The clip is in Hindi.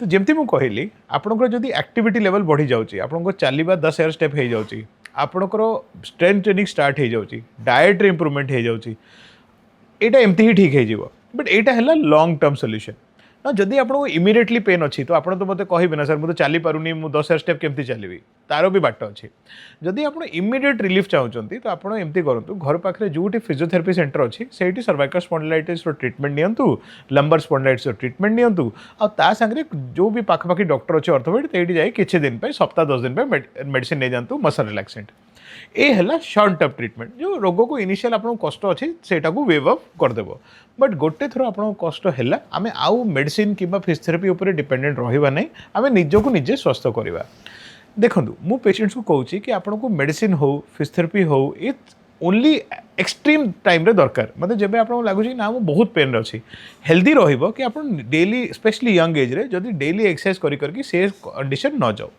तो जमती मुझे कहली आपंकर जब एक्टिविटी लेवल बढ़ी जाऊँगी आपंकर चलवा 10 एयर स्टेप हो जाऊँगी आपंकर स्ट्रेंथ ट्रेनिंग स्टार्ट हो जाऊँगी डाएट्रे इम्प्रूवमेंट हो जाऊँगी यहाँ एमती ही ठीक हो बट यहाँ है लंग टर्म सोल्यूशन ना जदि आपको इमिडिएटली पेन अच्छी तो आपड़ तो मतलब कहे ना सर मुझे चली पारूनी मुझे 10 स्टेप केमती चलि तार भी बाट अच्छी जदि आप इमिडिएट रिलीफ चाहते तो आप एमती करूँ घर पाखे जो फिजियोथेरापी सेंटर अच्छी से सर्वाइकल स्पॉन्डिलाइटिस मेडिसिन नियंतु लंबर स्पॉन्डिलाइटिस ट्रीटमेंट नियंतु आ सांगे जो भी पाखापाखि डॉक्टर अच्छे ऑर्थोपेड तो जाए किसी दिन सप्ताह 10 दिन मेडिसिन नहीं जातु मसल रिलैक्सेंट ये है शॉर्ट टर्म ट्रीटमेंट जो रोग को इनिशियल आपको कष्ट अच्छी से वेव अफ करदेव बट गोटे थर आपको कष्ट है आम आउ मेडिसिन कि फिजियोथेरापी उपर डिपेंडेंट रहा नहीं आम निजक निजे स्वस्थ करवा देखो मु पेशेंट्स को कहूँ कि आपको मेडिसिन हो फिजियोथेरापी हो ये ओनली एक्सट्रीम टाइम रे दरकार मतलब जब आपको लगुच ना वो बहुत पेन अच्छी हेल्दी रही कि आप डेली स्पेशली यंग एज रे जदि डेली एक्सरसाइज करके से कंडीशन न जाओ।